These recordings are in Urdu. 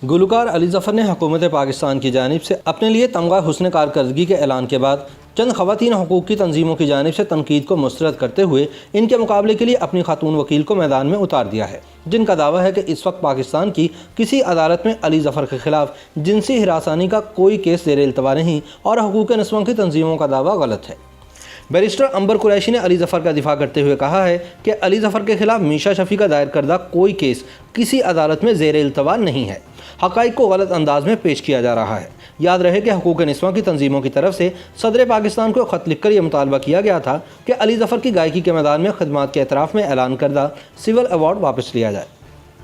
گلوکار علی ظفر نے حکومت پاکستان کی جانب سے اپنے لیے تمغہ حسن کارکردگی کے اعلان کے بعد چند خواتین حقوق کی تنظیموں کی جانب سے تنقید کو مسترد کرتے ہوئے ان کے مقابلے کے لیے اپنی خاتون وکیل کو میدان میں اتار دیا ہے، جن کا دعویٰ ہے کہ اس وقت پاکستان کی کسی عدالت میں علی ظفر کے خلاف جنسی ہراسانی کا کوئی کیس زیر التوا نہیں اور حقوق نسواں کی تنظیموں کا دعویٰ غلط ہے۔ بیرسٹر عنبر قریشی نے علی ظفر کا دفاع کرتے ہوئے کہا ہے کہ علی ظفر کے خلاف میشا شفیع کا دائر کردہ کوئی کیس کسی عدالت میں زیر التوا نہیں ہے، حقائق کو غلط انداز میں پیش کیا جا رہا ہے۔ یاد رہے کہ حقوق نسواں کی تنظیموں کی طرف سے صدر پاکستان کو خط لکھ کر یہ مطالبہ کیا گیا تھا کہ علی ظفر کی گائیکی کے میدان میں خدمات کے اعتراف میں اعلان کردہ سول ایوارڈ واپس لیا جائے۔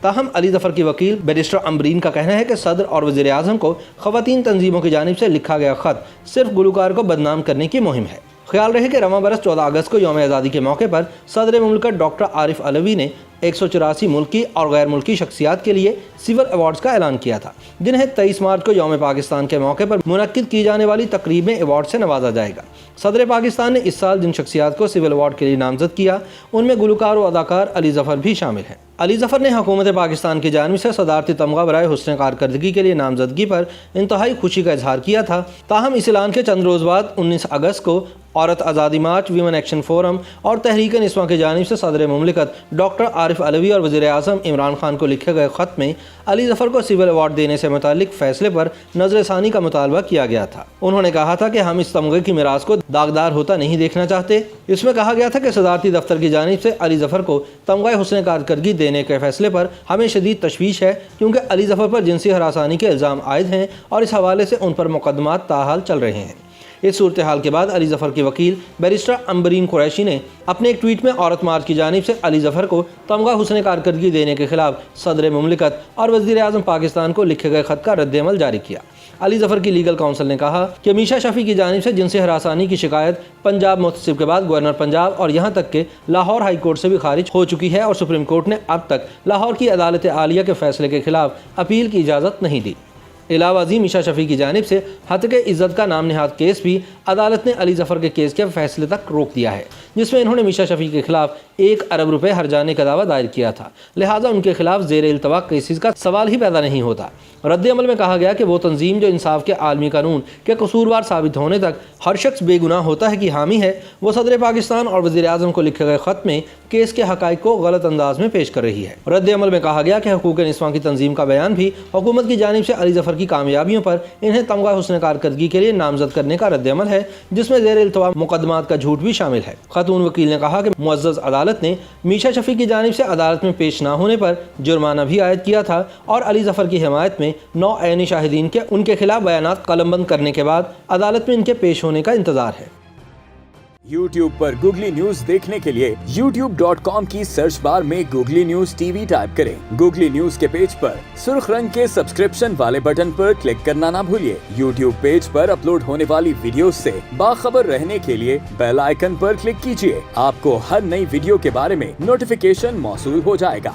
تاہم علی ظفر کی وکیل بیرسٹر عمبرین کا کہنا ہے کہ صدر اور وزیر اعظم کو خواتین تنظیموں کی جانب سے لکھا گیا خط صرف گلوکار کو بدنام کرنے کی مہم ہے۔ خیال رہے کہ رواں برس 14 اگست کو یوم آزادی کے موقع پر صدر مملکت ڈاکٹر عارف علوی نے 184 ملکی اور غیر ملکی شخصیات کے لیے سول ایوارڈز کا اعلان کیا تھا، جنہیں 23 مارچ کو یوم پاکستان کے موقع پر منعقد کی جانے والی تقریب میں ایوارڈ سے نوازا جائے گا۔ صدر پاکستان نے اس سال جن شخصیات کو سول ایوارڈ کے لیے نامزد کیا ان میں گلوکار و اداکار علی ظفر بھی شامل ہیں۔ علی ظفر نے حکومت پاکستان کی جانب سے صدارتی تمغہ برائے حسن کارکردگی کے لیے نامزدگی پر انتہائی خوشی کا اظہار کیا تھا۔ تاہم اس اعلان کے چند روز بعد 19 اگست کو عورت آزادی مارچ، ویمن ایکشن فورم اور تحریک نسواں کی جانب سے صدر مملکت ڈاکٹر عارف علوی اور وزیر اعظم عمران خان کو لکھے گئے خط میں علی ظفر کو سول ایوارڈ دینے سے متعلق فیصلے پر نظر ثانی کا مطالبہ کیا گیا تھا۔ انہوں نے کہا تھا کہ ہم اس تمغے کی میراث کو داغدار ہوتا نہیں دیکھنا چاہتے۔ اس میں کہا گیا تھا کہ صدارتی دفتر کی جانب سے علی ظفر کو تمغہ حسن کارکردگی دینے کے فیصلے پر ہمیں شدید تشویش ہے، کیونکہ علی ظفر پر جنسی ہراسانی کے الزام عائد ہیں اور اس حوالے سے ان پر مقدمات تاحال چل رہے ہیں۔ اس صورتحال کے بعد علی ظفر کی وکیل بیرسٹر عمبرین قریشی نے اپنے ایک ٹویٹ میں عورت مارچ کی جانب سے علی ظفر کو تمغہ حسن کارکردگی دینے کے خلاف صدر مملکت اور وزیر اعظم پاکستان کو لکھے گئے خط کا رد عمل جاری کیا۔ علی ظفر کی لیگل کونسل نے کہا کہ میشا شفیع کی جانب سے جنسی ہراسانی کی شکایت پنجاب محتسب کے بعد گورنر پنجاب اور یہاں تک کہ لاہور ہائی کورٹ سے بھی خارج ہو چکی ہے اور سپریم کورٹ نے اب تک لاہور کی عدالت عالیہ کے فیصلے کے خلاف اپیل کی اجازت نہیں دی۔ علاوہ ازیں میشا شفیع کی جانب سے ہتک عزت کا نام نہاد کیس بھی عدالت نے علی ظفر کے کیس کے فیصلے تک روک دیا ہے، جس میں انہوں نے میشا شفیع کے خلاف 1 ارب روپے ہرجانے کا دعویٰ دائر کیا تھا، لہٰذا ان کے خلاف زیر التوا کیسز کا سوال ہی پیدا نہیں ہوتا۔ رد عمل میں کہا گیا کہ وہ تنظیم جو انصاف کے عالمی قانون کے قصوروار ثابت ہونے تک ہر شخص بے گناہ ہوتا ہے کی حامی ہے، وہ صدر پاکستان اور وزیر اعظم کو لکھے گئے خط میں کیس کے حقائق کو غلط انداز میں پیش کر رہی ہے۔ رد عمل میں کہا گیا کہ حقوق نسواں کی تنظیم کا بیان بھی حکومت کی جانب سے علی ظفر کی کامیابیوں پر انہیں تمغہ حسن کارکردگی کے لیے نامزد کرنے کا رد عمل ہے، جس میں زیر التوا مقدمات کا جھوٹ بھی شامل ہے۔ خاتون وکیل نے کہا کہ معزز عدالت نے میشا شفیع کی جانب سے عدالت میں پیش نہ ہونے پر جرمانہ بھی عائد کیا تھا اور علی ظفر کی حمایت میں 9 عینی شاہدین کے ان کے خلاف بیانات قلم بند کرنے کے بعد عدالت میں ان کے پیش ہونے کا انتظار ہے۔ YouTube پر گوگلی نیوز دیکھنے کے لیے youtube.com کی سرچ بار میں googly news T V type کریں۔ گوگلی نیوز کے پیج پر سرخ رنگ کے سبسکرپشن والے بٹن پر کلک کرنا نہ بھولیے۔ YouTube پیج پر اپلوڈ ہونے والی ویڈیوز سے باخبر رہنے کے لیے بیل آئیکن پر کلک کیجیے۔ آپ کو ہر نئی ویڈیو کے بارے میں نوٹیفیکیشن موصول ہو جائے گا۔